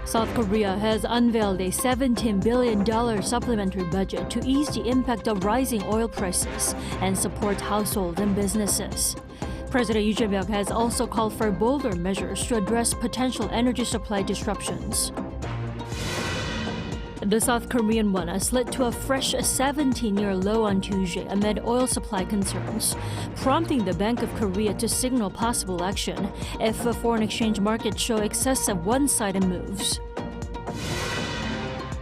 South Korea has unveiled a $17 billion supplementary budget to ease the impact of rising oil prices and support households and businesses. President Lee Jae-myung has also called for bolder measures to address potential energy supply disruptions. The South Korean won slid to a fresh 17-year low on Tuesday amid oil supply concerns, prompting the Bank of Korea to signal possible action if foreign exchange markets show excessive one-sided moves.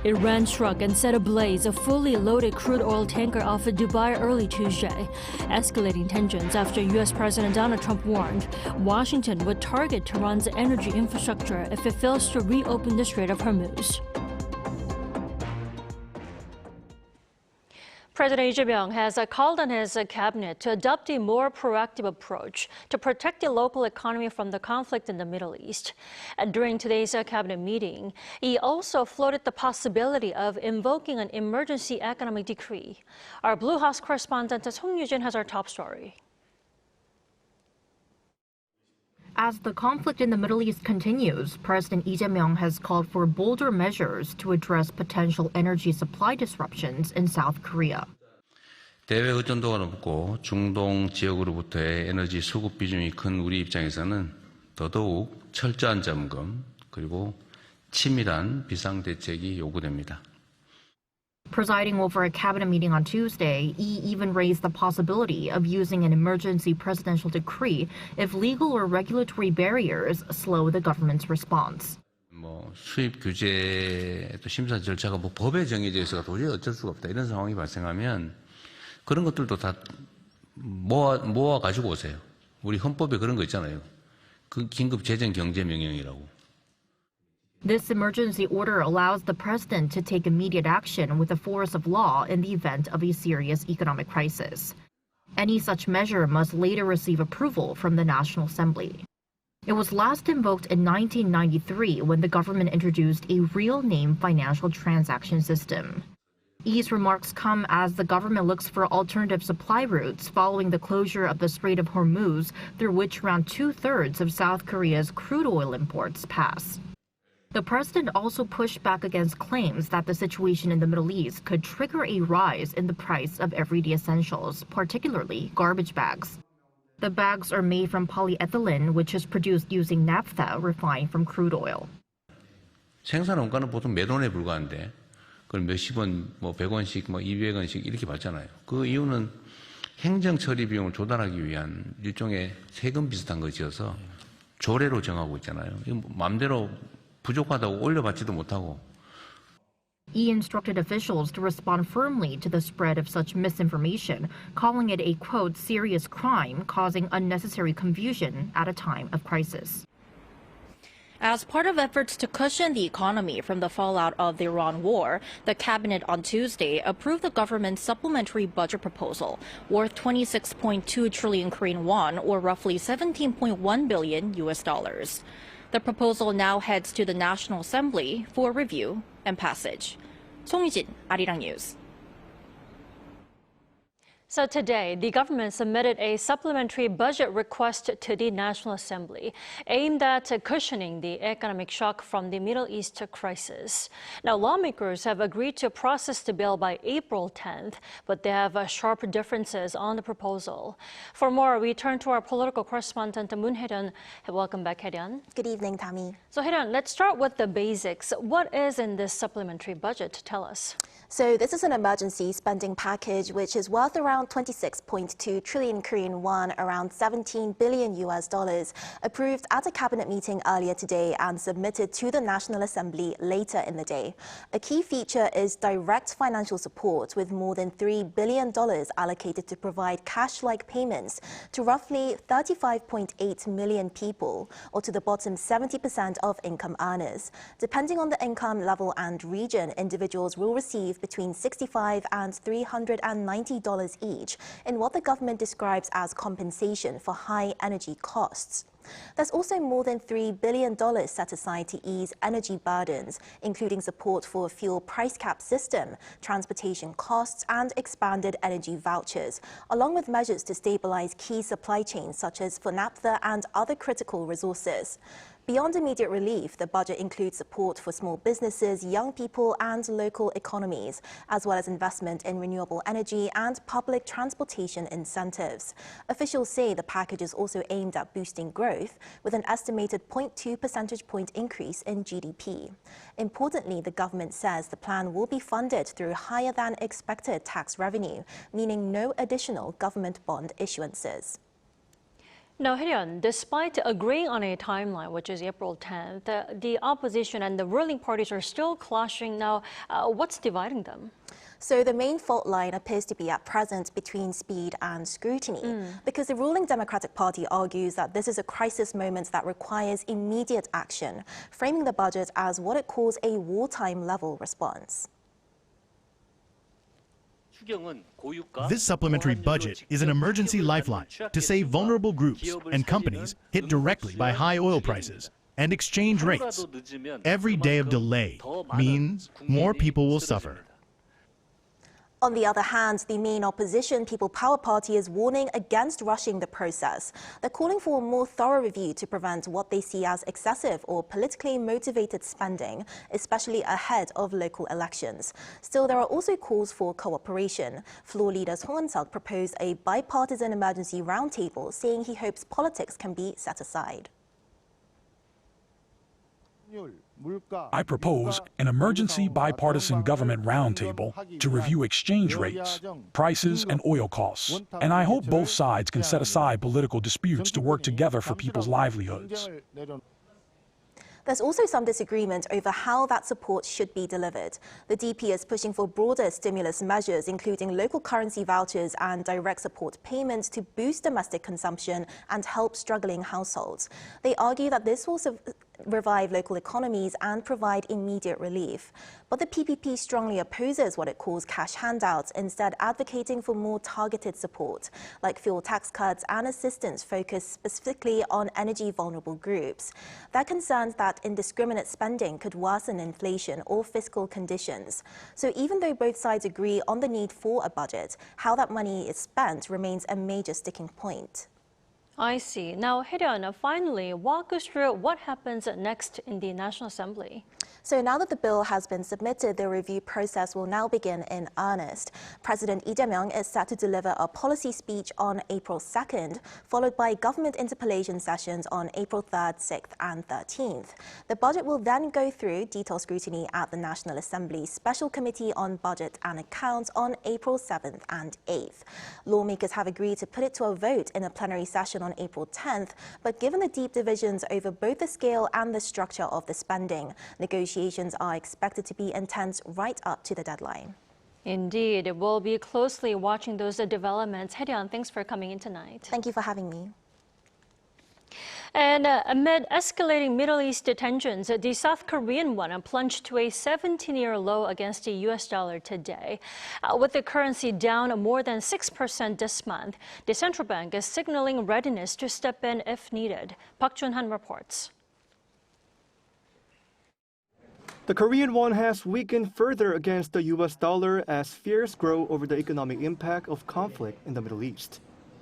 Iran struck and set ablaze a fully loaded crude oil tanker off of Dubai early Tuesday, escalating tensions after U.S. President Donald Trump warned Washington would target Tehran's energy infrastructure if it fails to reopen the Strait of Hormuz. President Lee Jae-myung has called on his cabinet to adopt a more proactive approach to protect the local economy from the conflict in the Middle East. During today's cabinet meeting, he also floated the possibility of invoking an emergency economic decree. Our Blue House correspondent Song Yujin has our top story. As the conflict in the Middle East continues, President Lee Jae-myung has called for bolder measures to address potential energy supply disruptions in South Korea. 대외 의존도가 높고 중동 지역으로부터의 에너지 수급 비중이 큰 우리 입장에서는 더더욱 철저한 점검 그리고 치밀한 비상 대책이 요구됩니다. Presiding over a cabinet meeting on Tuesday, Lee even raised the possibility of using an emergency presidential decree if legal or regulatory barriers slow the government's response. 수입 규제 또 심사 절차가 법에 정해져 있어서 도저히 어쩔 수가 없다 이런 상황이 발생하면 그런 것들도 다 모아 가지고 오세요. 우리 헌법에 그런 거 있잖아요. 그 긴급 재정 경제 명령이라고. This emergency order allows the president to take immediate action with the force of law in the event of a serious economic crisis. Any such measure must later receive approval from the National Assembly. It was last invoked in 1993 when the government introduced a real-name financial transaction system. Lee's remarks come as the government looks for alternative supply routes following the closure of the Strait of Hormuz, through which around two-thirds of South Korea's crude oil imports pass. The president also pushed back against claims that the situation in the Middle East could trigger a rise in the price of everyday essentials, particularly garbage bags. The bags are made from polyethylene, which is produced using naphtha refined from crude oil. 생산 원가는 보통 몇 원에 불과한데 그걸 몇십 원, 100원씩, 200원씩 이렇게 받잖아요. 그 이유는 행정 처리 비용을 조달하기 위한 일종의 세금 비슷한 것이어서 조례로 정하고 있잖아요. 이거 마음대로 부족하다고 올려받지도 못하고. He instructed officials to respond firmly to the spread of such misinformation, calling it a, quote, serious crime causing unnecessary confusion at a time of crisis. As part of efforts to cushion the economy from the fallout of the Iran war, the cabinet on Tuesday approved the government's supplementary budget proposal worth 26.2 trillion Korean won, or roughly $17.1 billion US. The proposal now heads to the National Assembly for review and passage. 송유진, Arirang News. So today, the government submitted a supplementary budget request to the National Assembly aimed at cushioning the economic shock from the Middle East crisis. Now, lawmakers have agreed to process the bill by April 10th, but they have sharp differences on the proposal. For more, we turn to our political correspondent, Moon Hae-ryun. Welcome back, Hae-ryun. Good evening, Tammy. So, Hae-ryun, let's start with the basics. What is in this supplementary budget? Tell us. So this is an emergency spending package which is worth around 26.2 trillion Korean won, around $17 billion US, approved at a cabinet meeting earlier today and submitted to the National Assembly later in the day. A key feature is direct financial support, with more than $3 billion allocated to provide cash-like payments to roughly 35.8 million people, or to the bottom 70% of income earners. Depending on the income level and region, individuals will receive between $65 and $390 each in what the government describes as compensation for high energy costs. There's also more than $3 billion set aside to ease energy burdens, including support for a fuel price cap system, transportation costs, and expanded energy vouchers, along with measures to stabilize key supply chains such as for naphtha and other critical resources. Beyond immediate relief, the budget includes support for small businesses, young people and local economies, as well as investment in renewable energy and public transportation incentives. Officials say the package is also aimed at boosting growth, with an estimated 0.2 percentage point increase in GDP. Importantly, the government says the plan will be funded through higher than expected tax revenue, meaning no additional government bond issuances. Now, Hye-ryun, despite agreeing on a timeline, which is April 10th, the opposition and the ruling parties are still clashing. Now, what's dividing them? So the main fault line appears to be at present between speed and scrutiny, because the ruling Democratic Party argues that this is a crisis moment that requires immediate action, framing the budget as what it calls a wartime-level response. This supplementary budget is an emergency lifeline to save vulnerable groups and companies hit directly by high oil prices and exchange rates. Every day of delay means more people will suffer. On the other hand, the main opposition, People Power Party, is warning against rushing the process. They're calling for a more thorough review to prevent what they see as excessive or politically motivated spending, especially ahead of local elections. Still, there are also calls for cooperation. Floor leader Song Eun-seok proposed a bipartisan emergency roundtable, saying he hopes politics can be set aside. I propose an emergency bipartisan government roundtable to review exchange rates, prices, and oil costs. And I hope both sides can set aside political disputes to work together for people's livelihoods. There's also some disagreement over how that support should be delivered. The DP is pushing for broader stimulus measures, including local currency vouchers and direct support payments to boost domestic consumption and help struggling households. They argue that this will revive local economies and provide immediate relief. But the PPP strongly opposes what it calls cash handouts, instead advocating for more targeted support, like fuel tax cuts and assistance focused specifically on energy-vulnerable groups. They're concerned that indiscriminate spending could worsen inflation or fiscal conditions. So even though both sides agree on the need for a budget, how that money is spent remains a major sticking point. I see. Now, Hye-ryun, finally, walk us through what happens next in the National Assembly. So now that the bill has been submitted, the review process will now begin in earnest. President Lee Jae-myung is set to deliver a policy speech on April 2nd, followed by government interpellation sessions on April 3rd, 6th and 13th. The budget will then go through detailed scrutiny at the National Assembly's Special Committee on Budget and Accounts on April 7th and 8th. Lawmakers have agreed to put it to a vote in a plenary session on April 10th, but given the deep divisions over both the scale and the structure of the spending, negotiations are expected to be intense right up to the deadline. Indeed, we'll be closely watching those developments. Hye-ryun, thanks for coming in tonight. Thank you for having me. And amid escalating Middle East tensions, the South Korean won plunged to a 17-year low against the U.S. dollar today. With the currency down more than 6% this month, the central bank is signaling readiness to step in if needed. Park Jun-han reports. The Korean won has weakened further against the U.S. dollar as fears grow over the economic impact of conflict in the Middle East.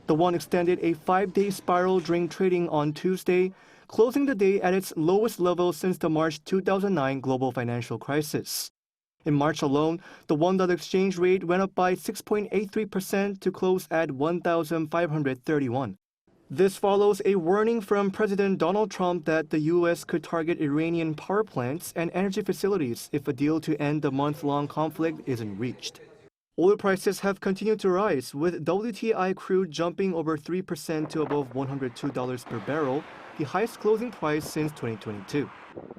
The won extended a 5-day spiral during trading on Tuesday, closing the day at its lowest level since the March 2009 global financial crisis. In March alone, the $1 exchange rate went up by 6.83% to close at 1,531. This follows a warning from President Donald Trump that the U.S. could target Iranian power plants and energy facilities if a deal to end the month-long conflict isn't reached. Oil prices have continued to rise, with WTI crude jumping over 3% to above $102 per barrel, the highest closing price since 2022.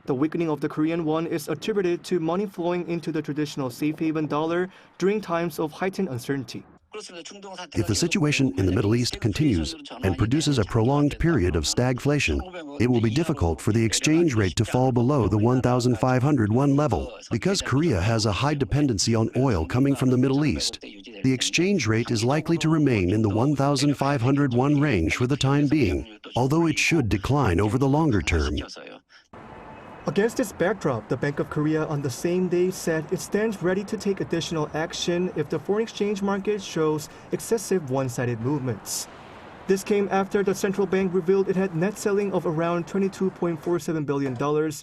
The weakening of the Korean won is attributed to money flowing into the traditional safe haven dollar during times of heightened uncertainty. If the situation in the Middle East continues and produces a prolonged period of stagflation, it will be difficult for the exchange rate to fall below the 1,501 level. Because Korea has a high dependency on oil coming from the Middle East, the exchange rate is likely to remain in the 1,501 range for the time being, although it should decline over the longer term. Against this backdrop, the Bank of Korea on the same day said it stands ready to take additional action if the foreign exchange market shows excessive one-sided movements. This came after the central bank revealed it had net selling of around $22.47 billion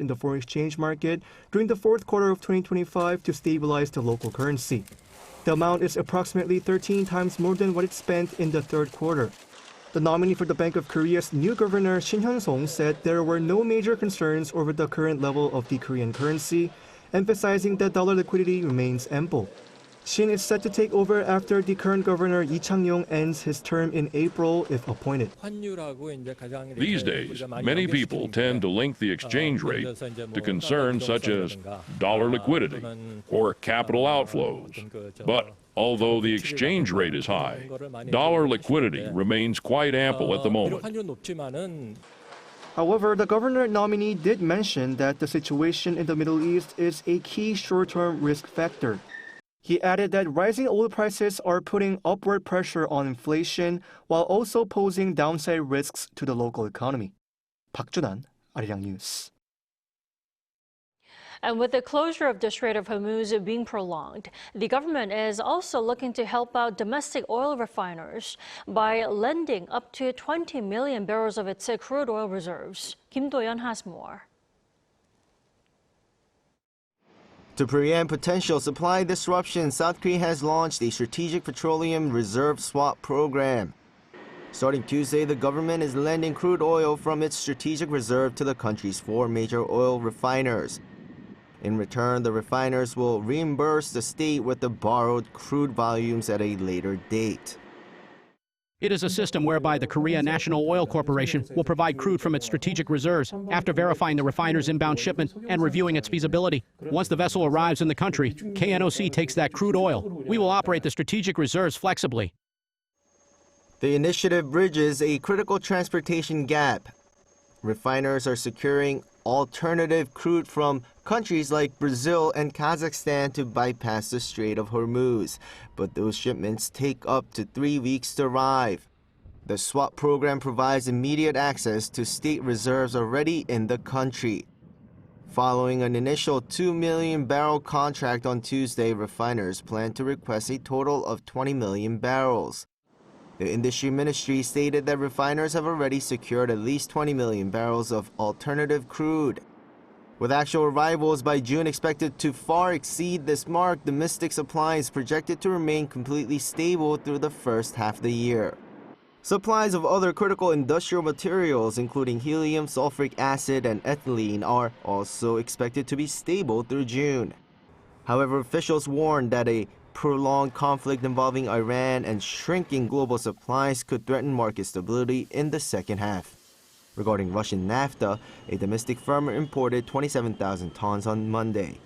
in the foreign exchange market during the fourth quarter of 2025 to stabilize the local currency. The amount is approximately 13 times more than what it spent in the third quarter. The nominee for the Bank of Korea's new governor, Shin Hyun-song, said there were no major concerns over the current level of the Korean currency, emphasizing that dollar liquidity remains ample. Shin is set to take over after the current governor Lee Chang-yong ends his term in April if appointed. These days, many people tend to link the exchange rate to concerns such as dollar liquidity or capital outflows. But although the exchange rate is high, dollar liquidity remains quite ample at the moment. However, the governor nominee did mention that the situation in the Middle East is a key short-term risk factor. He added that rising oil prices are putting upward pressure on inflation while also posing downside risks to the local economy. Park Junan, Arirang News. And with the closure of the Strait of Hormuz being prolonged, the government is also looking to help out domestic oil refiners by lending up to 20 million barrels of its crude oil reserves. Kim Do-yeon has more. To prevent potential supply disruption, South Korea has launched a strategic petroleum reserve swap program. Starting Tuesday, the government is lending crude oil from its strategic reserve to the country's 4 major oil refiners. In return, the refiners will reimburse the state with the borrowed crude volumes at a later date. It is a system whereby the Korea National Oil Corporation will provide crude from its strategic reserves after verifying the refiner's inbound shipment and reviewing its feasibility. Once the vessel arrives in the country, KNOC takes that crude oil. We will operate the strategic reserves flexibly. The initiative bridges a critical transportation gap. Refiners are securing alternative crude from countries like Brazil and Kazakhstan to bypass the Strait of Hormuz, but those shipments take up to 3 weeks to arrive. The swap program provides immediate access to state reserves already in the country. Following an initial 2 million barrel contract on Tuesday, refiners plan to request a total of 20 million barrels. The industry ministry stated that refiners have already secured at least 20 million barrels of alternative crude. With actual arrivals by June expected to far exceed this mark, domestic supply is projected to remain completely stable through the first half of the year. Supplies of other critical industrial materials, including helium, sulfuric acid, and ethylene, are also expected to be stable through June. However, officials warned that a prolonged conflict involving Iran and shrinking global supplies could threaten market stability in the second half. Regarding Russian naphtha, a domestic firm imported 27,000 tons on Monday.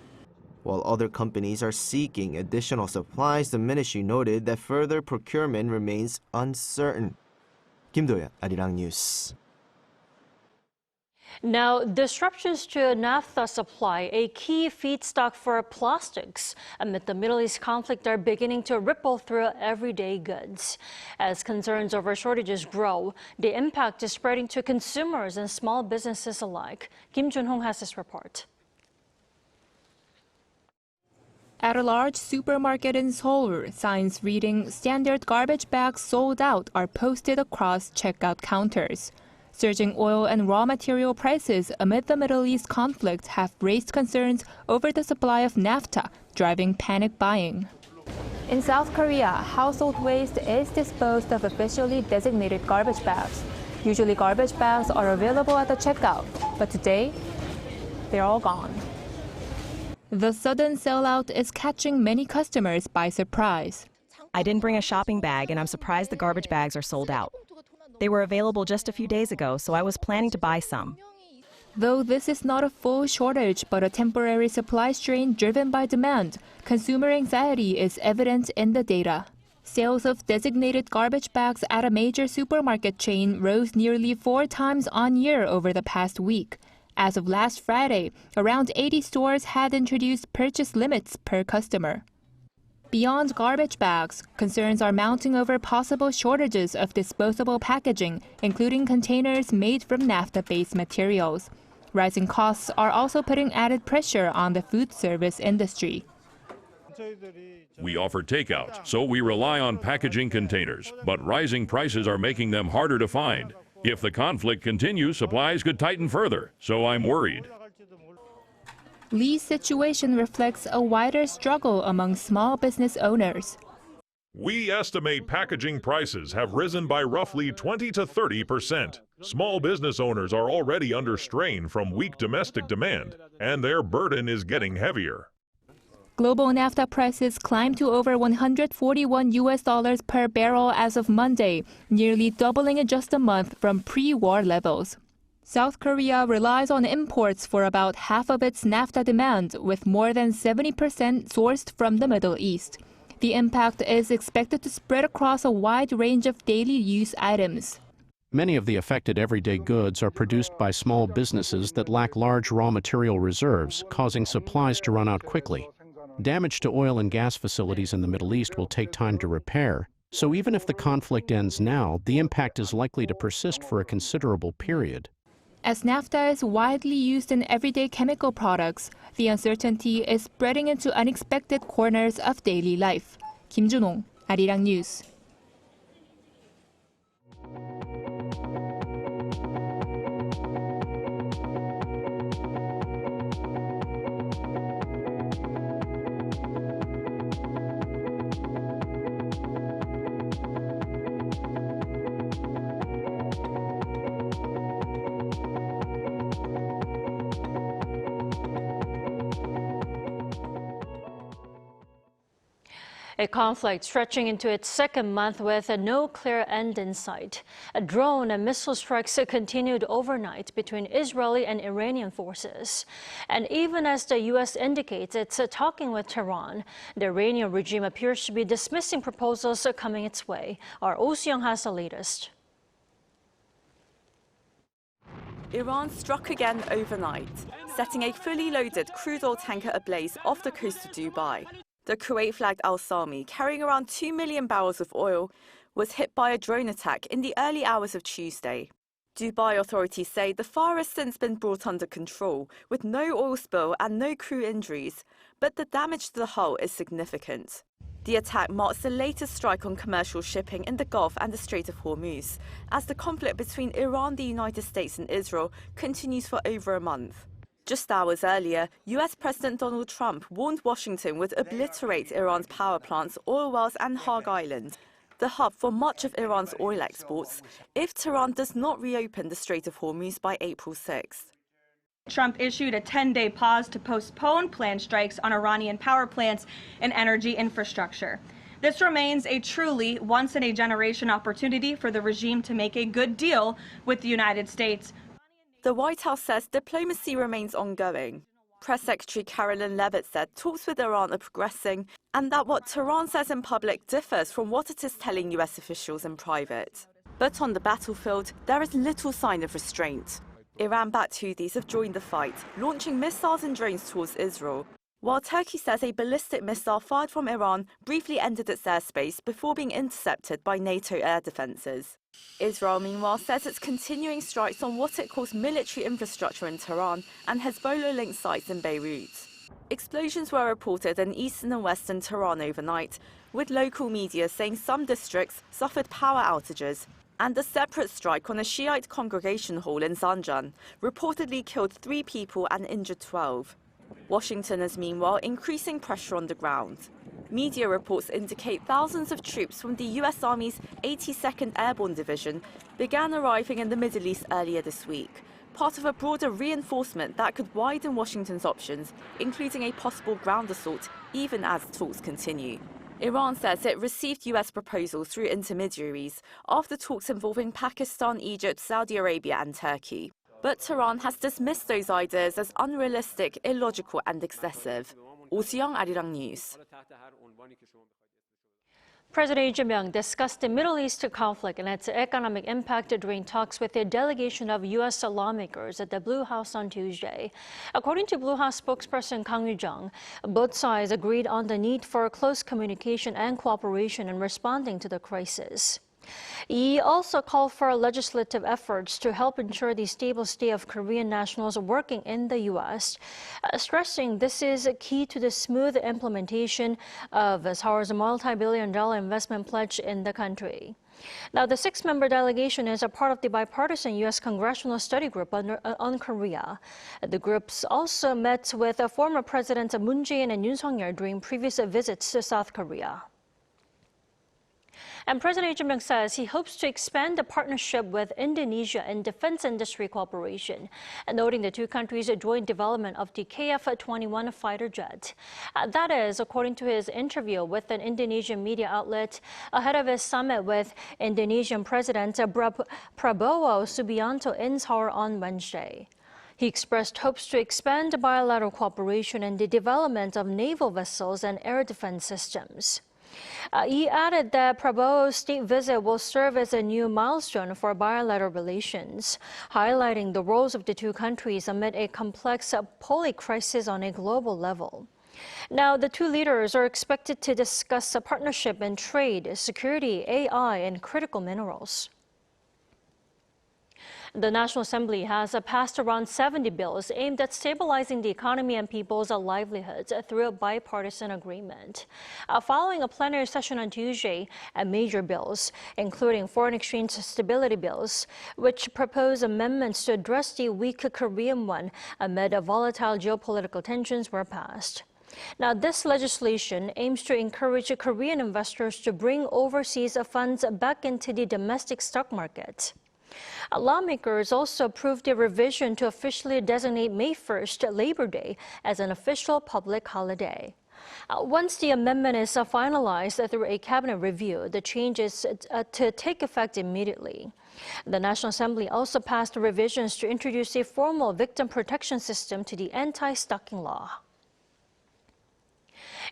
While other companies are seeking additional supplies, the ministry noted that further procurement remains uncertain. Kim Do-yeon, Arirang News. Now, disruptions to naphtha supply, a key feedstock for plastics, amid the Middle East conflict are beginning to ripple through everyday goods. As concerns over shortages grow, the impact is spreading to consumers and small businesses alike. Kim Jun-hong has this report. At a large supermarket in Seoul, signs reading "Standard garbage bags sold out" are posted across checkout counters. Surging oil and raw material prices amid the Middle East conflict have raised concerns over the supply of naphtha, driving panic buying. In South Korea, household waste is disposed of officially designated garbage bags. Usually garbage bags are available at the checkout, but today, they're all gone. The sudden sellout is catching many customers by surprise. I didn't bring a shopping bag, and I'm surprised the garbage bags are sold out. They were available just a few days ago, so I was planning to buy some. Though this is not a full shortage but a temporary supply strain driven by demand, consumer anxiety is evident in the data. Sales of designated garbage bags at a major supermarket chain rose nearly 4 times on year over the past week. As of last Friday, around 80 stores had introduced purchase limits per customer. Beyond garbage bags, concerns are mounting over possible shortages of disposable packaging, including containers made from naphtha-based materials. Rising costs are also putting added pressure on the food service industry. We offer takeout, so we rely on packaging containers, but rising prices are making them harder to find. If the conflict continues, supplies could tighten further, so I'm worried. Lee's situation reflects a wider struggle among small business owners. We estimate packaging prices have risen by roughly 20 to 30%. Small business owners are already under strain from weak domestic demand, and their burden is getting heavier. Global naphtha prices climbed to over $141 per barrel as of Monday, nearly doubling in just a month from pre-war levels. South Korea relies on imports for about half of its naphtha demand, with more than 70% sourced from the Middle East. The impact is expected to spread across a wide range of daily use items. Many of the affected everyday goods are produced by small businesses that lack large raw material reserves, causing supplies to run out quickly. Damage to oil and gas facilities in the Middle East will take time to repair, so even if the conflict ends now, the impact is likely to persist for a considerable period. As naphtha is widely used in everyday chemical products, the uncertainty is spreading into unexpected corners of daily life. Kim Junong, Arirang News. A conflict stretching into its second month with no clear end in sight. A drone and missile strikes continued overnight between Israeli and Iranian forces. And even as the U.S. indicates it's talking with Tehran, the Iranian regime appears to be dismissing proposals coming its way. Our Oh Seong has the latest. Iran struck again overnight, setting a fully loaded crude oil tanker ablaze off the coast of Dubai. The Kuwait-flagged Al Sami, carrying around 2 million barrels of oil, was hit by a drone attack in the early hours of Tuesday. Dubai authorities say the fire has since been brought under control, with no oil spill and no crew injuries, but the damage to the hull is significant. The attack marks the latest strike on commercial shipping in the Gulf and the Strait of Hormuz, as the conflict between Iran, the United States and Israel continues for over a month. Just hours earlier, US President Donald Trump warned Washington would obliterate Iran's power plants, oil wells and Hog Island, the hub for much of Iran's oil exports, if Tehran does not reopen the Strait of Hormuz by April 6th. Trump issued a 10-day pause to postpone planned strikes on Iranian power plants and energy infrastructure. This remains a truly once-in-a-generation opportunity for the regime to make a good deal with the United States. The White House says diplomacy remains ongoing. Press Secretary Carolyn Leavitt said talks with Iran are progressing and that what Tehran says in public differs from what it is telling US officials in private. But on the battlefield, there is little sign of restraint. Iran-backed Houthis have joined the fight, launching missiles and drones towards Israel, while Turkey says a ballistic missile fired from Iran briefly entered its airspace before being intercepted by NATO air defences. Israel, meanwhile, says it's continuing strikes on what it calls military infrastructure in Tehran and Hezbollah-linked sites in Beirut. Explosions were reported in eastern and western Tehran overnight, with local media saying some districts suffered power outages, and a separate strike on a Shiite congregation hall in Zanjan reportedly killed 3 people and injured 12. Washington is meanwhile increasing pressure on the ground. Media reports indicate thousands of troops from the US Army's 82nd Airborne Division began arriving in the Middle East earlier this week, part of a broader reinforcement that could widen Washington's options, including a possible ground assault, even as talks continue. Iran says it received US proposals through intermediaries after talks involving Pakistan, Egypt, Saudi Arabia and Turkey. But Tehran has dismissed those ideas as unrealistic, illogical and excessive. Oh Seong, Arirang News. President Lee Jae-myung discussed the Middle East conflict and its economic impact during talks with a delegation of U.S. lawmakers at the Blue House on Tuesday. According to Blue House spokesperson Kang Yoo-jung, both sides agreed on the need for close communication and cooperation in responding to the crisis. He also called for legislative efforts to help ensure the stable stay of Korean nationals working in the U.S., stressing this is key to the smooth implementation of Seoul's multi-billion-dollar investment pledge in the country. Now, the 6-member delegation is a part of the bipartisan U.S. Congressional Study Group on Korea. The groups also met with former Presidents Moon Jae-in and Yoon Suk-yeol during previous visits to South Korea. And President Lee Jae-myung says he hopes to expand the partnership with Indonesia in defense industry cooperation, noting the two countries' joint development of the KF-21 fighter jet. That is, according to his interview with an Indonesian media outlet ahead of his summit with Indonesian President Prabowo Subianto in Seoul on Wednesday. He expressed hopes to expand bilateral cooperation in the development of naval vessels and air defense systems. He added that Prabowo's state visit will serve as a new milestone for bilateral relations, highlighting the roles of the two countries amid a complex poly-crisis on a global level. Now, the two leaders are expected to discuss a partnership in trade, security, AI, and critical minerals. The National Assembly has passed around 70 bills aimed at stabilizing the economy and people's livelihoods through a bipartisan agreement. Following a plenary session on Tuesday, major bills, including foreign exchange stability bills, which propose amendments to address the weak Korean won amid volatile geopolitical tensions, were passed. Now, this legislation aims to encourage Korean investors to bring overseas funds back into the domestic stock market. Lawmakers also approved a revision to officially designate May 1st, Labor Day, as an official public holiday. Once the amendment is finalized through a cabinet review, the change is to take effect immediately. The National Assembly also passed revisions to introduce a formal victim protection system to the anti-stalking law.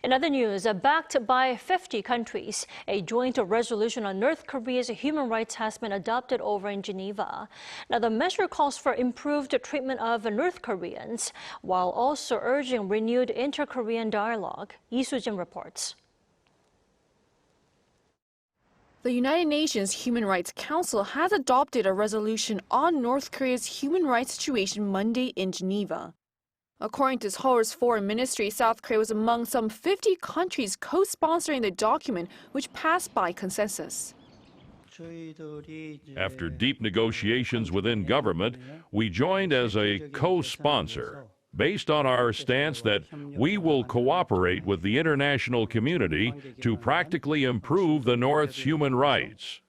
In other news, backed by 50 countries, a joint resolution on North Korea's human rights has been adopted over in Geneva. Now, the measure calls for improved treatment of North Koreans, while also urging renewed inter-Korean dialogue. Lee Soo-jin reports. The United Nations Human Rights Council has adopted a resolution on North Korea's human rights situation Monday in Geneva. According to Seoul's foreign ministry, South Korea was among some 50 countries co-sponsoring the document, which passed by consensus. After deep negotiations within government, we joined as a co-sponsor, based on our stance that we will cooperate with the international community to practically improve the North's human rights.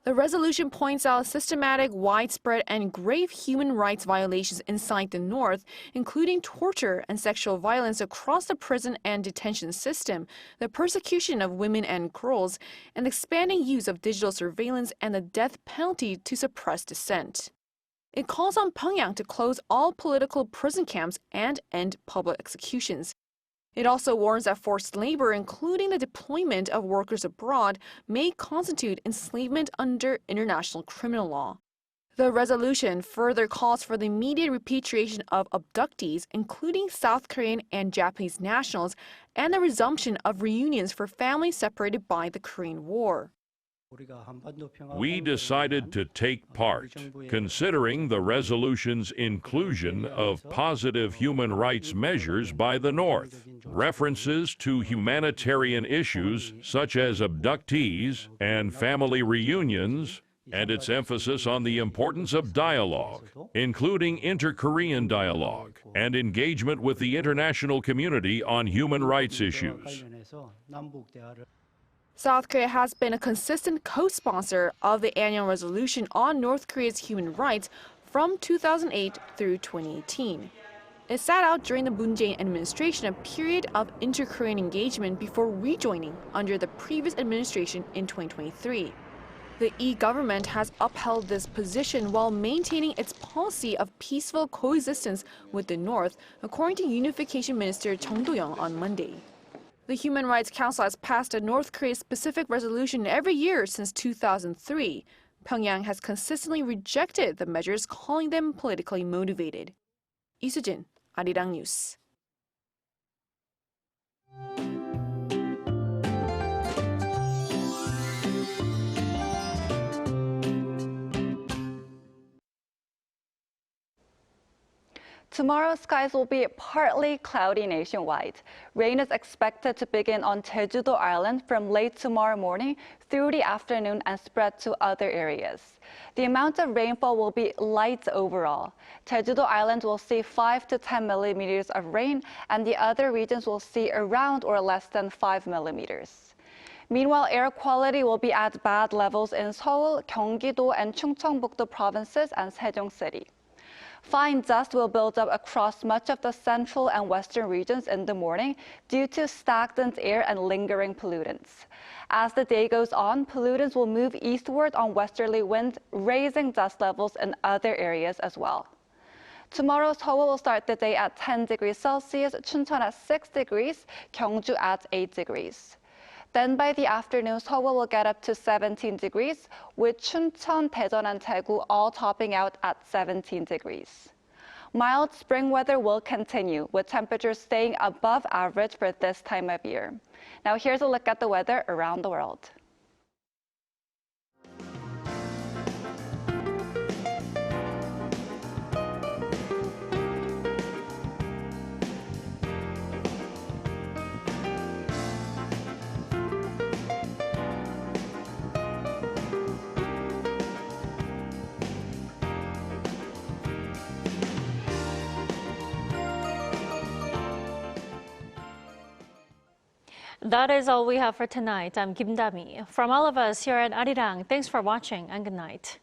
The resolution points out systematic, widespread, and grave human rights violations inside the North, including torture and sexual violence across the prison and detention system, the persecution of women and girls, and expanding use of digital surveillance and the death penalty to suppress dissent. It calls on Pyongyang to close all political prison camps and end public executions. It also warns that forced labor, including the deployment of workers abroad, may constitute enslavement under international criminal law. The resolution further calls for the immediate repatriation of abductees, including South Korean and Japanese nationals, and the resumption of reunions for families separated by the Korean War. We decided to take part, considering the resolution's inclusion of positive human rights measures by the North, references to humanitarian issues such as abductees and family reunions, and its emphasis on the importance of dialogue, including inter-Korean dialogue and engagement with the international community on human rights issues. South Korea has been a consistent co-sponsor of the annual resolution on North Korea's human rights from 2008 through 2018. It sat out during the Moon Jae-in administration a period of inter-Korean engagement before rejoining under the previous administration in 2023. The Lee government has upheld this position while maintaining its policy of peaceful coexistence with the North, according to Unification Minister Chung Do-young on Monday. The Human Rights Council has passed a North Korea-specific resolution every year since 2003. Pyongyang has consistently rejected the measures, calling them politically motivated. Lee Soo-jin, Arirang News. Tomorrow, skies will be partly cloudy nationwide. Rain is expected to begin on Jeju-do Island from late tomorrow morning through the afternoon and spread to other areas. The amount of rainfall will be light overall. Jeju-do Island will see 5 to 10 millimeters of rain, and the other regions will see around or less than 5 millimeters. Meanwhile, air quality will be at bad levels in Seoul, Gyeonggi-do, and Chungcheongbuk-do provinces and Sejong City. Fine dust will build up across much of the central and western regions in the morning due to stagnant air and lingering pollutants. As the day goes on, pollutants will move eastward on westerly winds, raising dust levels in other areas as well. Tomorrow, Seoul will start the day at 10 degrees Celsius, Chuncheon at 6 degrees, Gyeongju at 8 degrees. Then by the afternoon, Seoul will get up to 17 degrees, with Chuncheon, Daejeon, and Daegu all topping out at 17 degrees. Mild spring weather will continue, with temperatures staying above average for this time of year. Now here's a look at the weather around the world. That is all we have for tonight. I'm Kim Da-mi. From all of us here at Arirang, thanks for watching and good night.